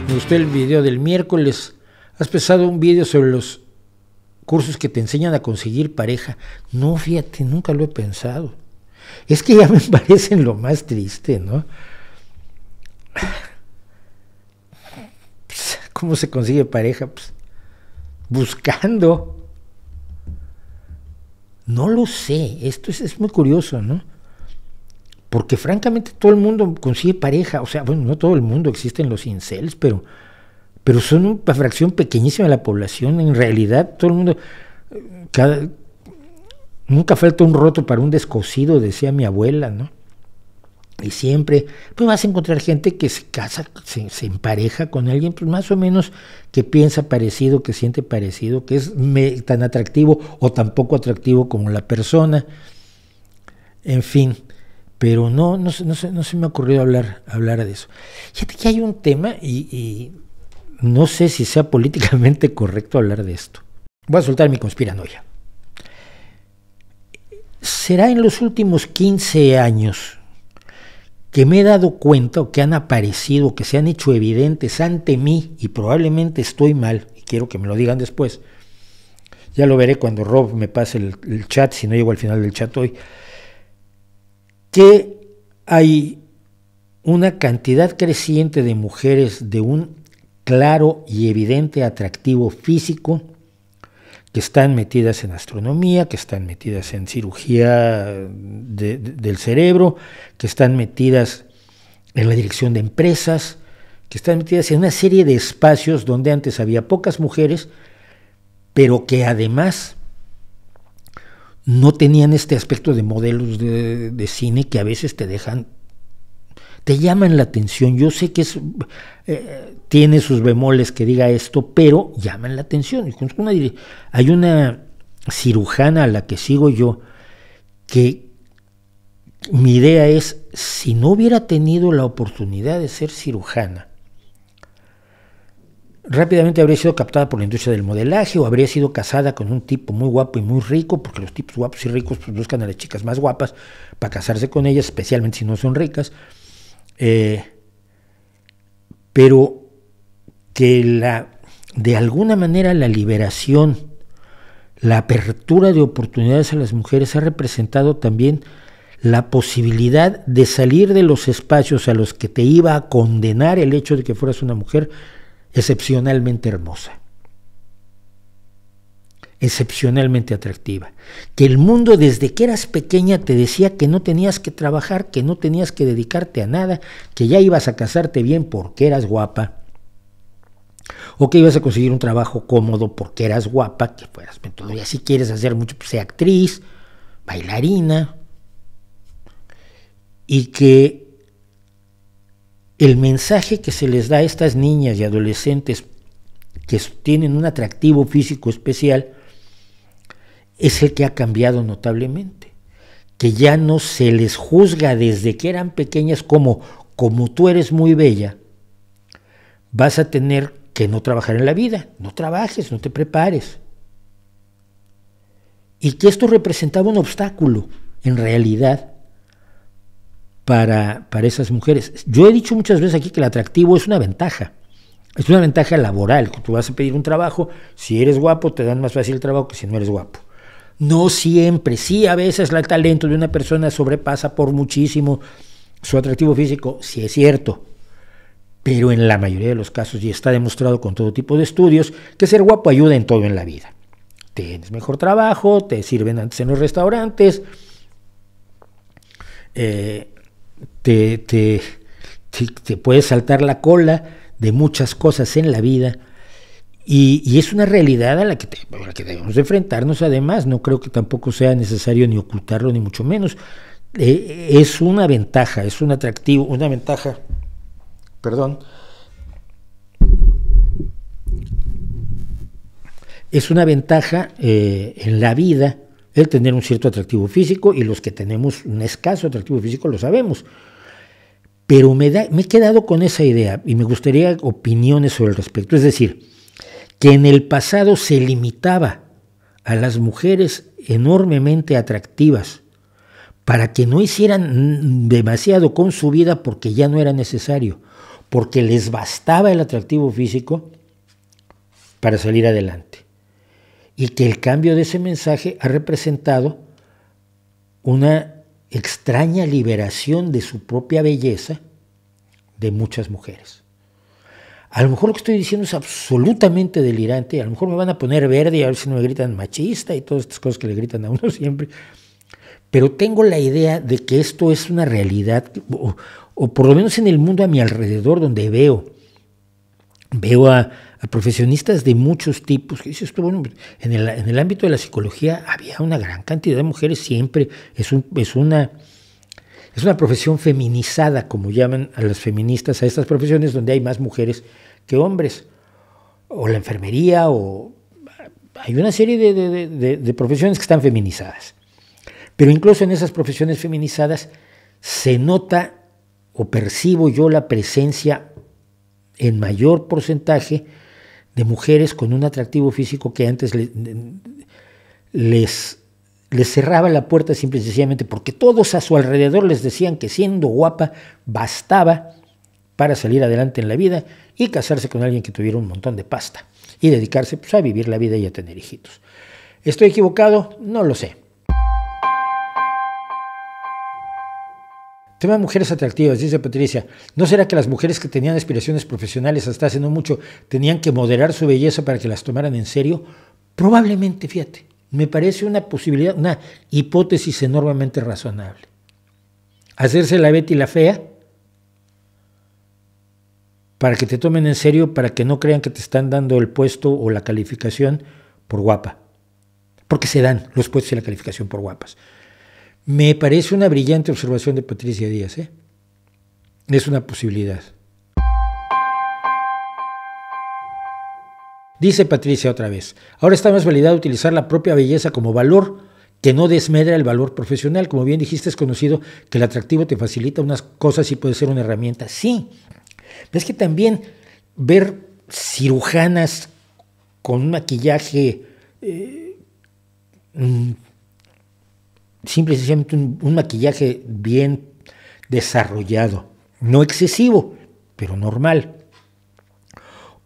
Me gustó el video del miércoles. Has pensado un video sobre los cursos que te enseñan a conseguir pareja. No, fíjate, nunca lo he pensado. Es que ya me parecen lo más triste, ¿no? ¿Cómo se consigue pareja? Pues, buscando. No lo sé, esto es muy curioso, ¿no? Porque francamente todo el mundo consigue pareja, o sea, bueno, no todo el mundo, existen los incels, pero son una fracción pequeñísima de la población. En realidad todo el mundo, nunca falta un roto para un descosido, decía mi abuela, ¿no? Y siempre, pues vas a encontrar gente que se casa, se empareja con alguien, pues más o menos que piensa parecido, que siente parecido, que es tan atractivo o tan poco atractivo como la persona, en fin. Pero no se me ha ocurrido hablar de eso. Fíjate que hay un tema y no sé si sea políticamente correcto hablar de esto. Voy a soltar mi conspiranoia. Será en los últimos 15 años que me he dado cuenta, o que han aparecido, que se han hecho evidentes ante mí, y probablemente estoy mal, y quiero que me lo digan después. Ya lo veré cuando Rob me pase el chat, si no llego al final del chat hoy. Que hay una cantidad creciente de mujeres de un claro y evidente atractivo físico, que están metidas en astronomía, que están metidas en cirugía del cerebro, que están metidas en la dirección de empresas, que están metidas en una serie de espacios donde antes había pocas mujeres, pero que además no tenían este aspecto de modelos de cine que a veces te llaman la atención. Yo sé que tiene sus bemoles que diga esto, pero llaman la atención. Hay una cirujana a la que sigo yo, que mi idea es, si no hubiera tenido la oportunidad de ser cirujana, rápidamente habría sido captada por la industria del modelaje, o habría sido casada con un tipo muy guapo y muy rico, porque los tipos guapos y ricos pues buscan a las chicas más guapas para casarse con ellas, especialmente si no son ricas. Pero que de alguna manera la liberación, la apertura de oportunidades a las mujeres ha representado también la posibilidad de salir de los espacios a los que te iba a condenar el hecho de que fueras una mujer excepcionalmente hermosa, excepcionalmente atractiva, que el mundo desde que eras pequeña te decía que no tenías que trabajar, que no tenías que dedicarte a nada, que ya ibas a casarte bien porque eras guapa, o que ibas a conseguir un trabajo cómodo porque eras guapa, que fueras, todavía si quieres hacer mucho, pues sea actriz, bailarina, y que el mensaje que se les da a estas niñas y adolescentes que tienen un atractivo físico especial es el que ha cambiado notablemente, que ya no se les juzga desde que eran pequeñas como tú eres muy bella, vas a tener que no trabajar en la vida, no trabajes, no te prepares. Y que esto representaba un obstáculo, en realidad, para esas mujeres. Yo he dicho muchas veces aquí que el atractivo es una ventaja laboral, que tú vas a pedir un trabajo, si eres guapo te dan más fácil el trabajo que si no eres guapo. No siempre, sí, a veces el talento de una persona sobrepasa por muchísimo su atractivo físico, sí es cierto, pero en la mayoría de los casos, y está demostrado con todo tipo de estudios, que ser guapo ayuda en todo en la vida. Tienes mejor trabajo, te sirven antes en los restaurantes, te puedes saltar la cola de muchas cosas en la vida, y es una realidad a la que debemos enfrentarnos. Además, no creo que tampoco sea necesario ni ocultarlo, ni mucho menos. Es una ventaja, es un atractivo, una ventaja, es una ventaja en la vida el tener un cierto atractivo físico, y los que tenemos un escaso atractivo físico lo sabemos. Pero me he quedado con esa idea y me gustaría opiniones sobre el respecto. Es decir, que en el pasado se limitaba a las mujeres enormemente atractivas para que no hicieran demasiado con su vida porque ya no era necesario, porque les bastaba el atractivo físico para salir adelante. Y que el cambio de ese mensaje ha representado una extraña liberación de su propia belleza de muchas mujeres. A lo mejor lo que estoy diciendo es absolutamente delirante, a lo mejor me van a poner verde y a ver si no me gritan machista y todas estas cosas que le gritan a uno siempre, pero tengo la idea de que esto es una realidad, o por lo menos en el mundo a mi alrededor, donde veo a profesionistas de muchos tipos, que dices, bueno, en el ámbito de la psicología había una gran cantidad de mujeres siempre, es una profesión feminizada, como llaman a las feministas a estas profesiones, donde hay más mujeres que hombres, o la enfermería, o hay una serie de profesiones que están feminizadas. Pero incluso en esas profesiones feminizadas se nota o percibo yo la presencia en mayor porcentaje de mujeres con un atractivo físico que antes les cerraba la puerta simple y sencillamente porque todos a su alrededor les decían que siendo guapa bastaba para salir adelante en la vida y casarse con alguien que tuviera un montón de pasta y dedicarse pues, a vivir la vida y a tener hijitos. ¿Estoy equivocado? No lo sé. Tema mujeres atractivas, dice Patricia. ¿No será que las mujeres que tenían aspiraciones profesionales hasta hace no mucho tenían que moderar su belleza para que las tomaran en serio? Probablemente, fíjate. Me parece una posibilidad, una hipótesis enormemente razonable. Hacerse la Betty la fea para que te tomen en serio, para que no crean que te están dando el puesto o la calificación por guapa. Porque se dan los puestos y la calificación por guapas. Me parece una brillante observación de Patricia Díaz, ¿eh? Es una posibilidad. Dice Patricia otra vez, ahora está más validado utilizar la propia belleza como valor que no desmedra el valor profesional. Como bien dijiste, es conocido que el atractivo te facilita unas cosas y puede ser una herramienta. Sí, es que también ver cirujanas con un maquillaje simple y sencillamente un maquillaje bien desarrollado, no excesivo, pero normal.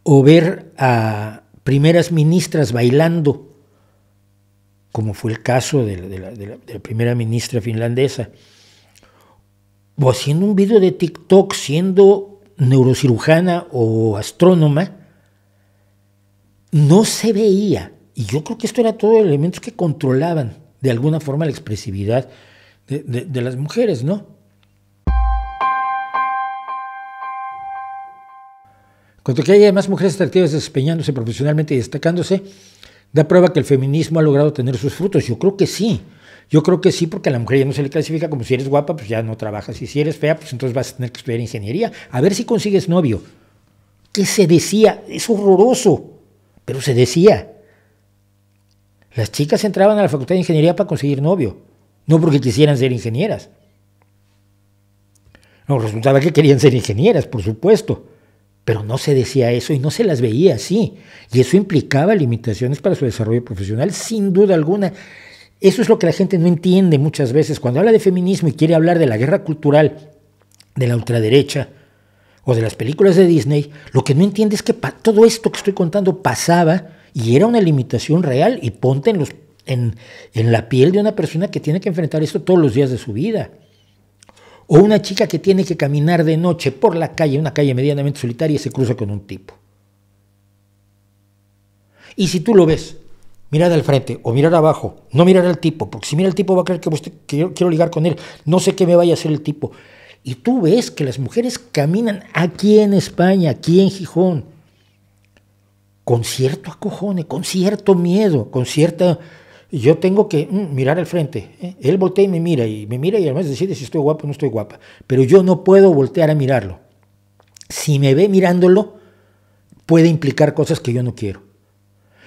O ver a primeras ministras bailando, como fue el caso de la primera ministra finlandesa, o haciendo un video de TikTok siendo neurocirujana o astrónoma, no se veía. Y yo creo que esto era todo elementos que controlaban de alguna forma la expresividad de las mujeres, ¿no? Cuanto que haya más mujeres atractivas desempeñándose profesionalmente y destacándose, da prueba que el feminismo ha logrado tener sus frutos. Yo creo que sí. Yo creo que sí, porque a la mujer ya no se le clasifica como si eres guapa, pues ya no trabajas. Y si eres fea, pues entonces vas a tener que estudiar ingeniería. A ver si consigues novio. ¿Qué se decía? Es horroroso, pero se decía. Las chicas entraban a la facultad de ingeniería para conseguir novio, no porque quisieran ser ingenieras. No, resultaba que querían ser ingenieras, por supuesto, pero no se decía eso y no se las veía así. Y eso implicaba limitaciones para su desarrollo profesional, sin duda alguna. Eso es lo que la gente no entiende muchas veces. Cuando habla de feminismo y quiere hablar de la guerra cultural, de la ultraderecha o de las películas de Disney, lo que no entiende es que todo esto que estoy contando pasaba y era una limitación real, y ponte en la piel de una persona que tiene que enfrentar esto todos los días de su vida. O una chica que tiene que caminar de noche por la calle, una calle medianamente solitaria, y se cruza con un tipo. Y si tú lo ves, mirar al frente o mirar abajo, no mirar al tipo, porque si mira al tipo va a creer que yo quiero ligar con él, no sé qué me vaya a hacer el tipo. Y tú ves que las mujeres caminan aquí en España, aquí en Gijón, con cierto acojone, con cierto miedo, con cierta... Yo tengo que mirar al frente, ¿eh? Él voltea y me mira y además decide si estoy guapo o no estoy guapa, pero yo no puedo voltear a mirarlo. Si me ve mirándolo, puede implicar cosas que yo no quiero.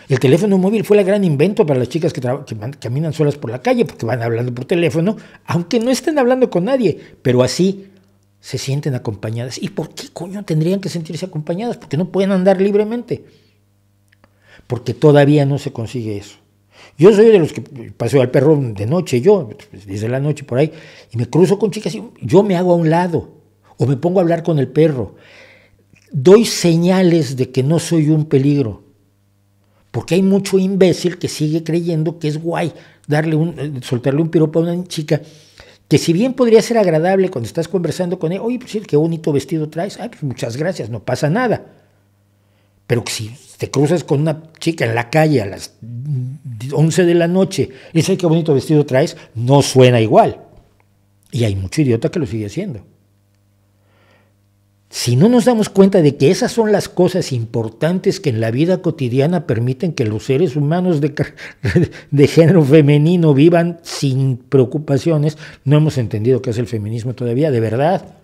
El teléfono móvil fue el gran invento para las chicas que caminan solas por la calle, porque van hablando por teléfono, aunque no estén hablando con nadie, pero así se sienten acompañadas. ¿Y por qué coño tendrían que sentirse acompañadas? Porque no pueden andar libremente. Porque todavía no se consigue eso. Yo soy de los que paseo al perro de noche, yo, desde la noche por ahí, y me cruzo con chicas y yo me hago a un lado, o me pongo a hablar con el perro. doy señales de que no soy un peligro. Porque hay mucho imbécil que sigue creyendo que es guay soltarle un piropo a una chica que si bien podría ser agradable cuando estás conversando con ella, oye, pues qué bonito vestido traes, ay, pues muchas gracias, no pasa nada. Pero si te cruzas con una chica en la calle a las 11 de la noche y dices, qué bonito vestido traes, no suena igual. Y hay mucho idiota que lo sigue haciendo. Si no nos damos cuenta de que esas son las cosas importantes que en la vida cotidiana permiten que los seres humanos de género femenino vivan sin preocupaciones, no hemos entendido qué es el feminismo todavía, de verdad.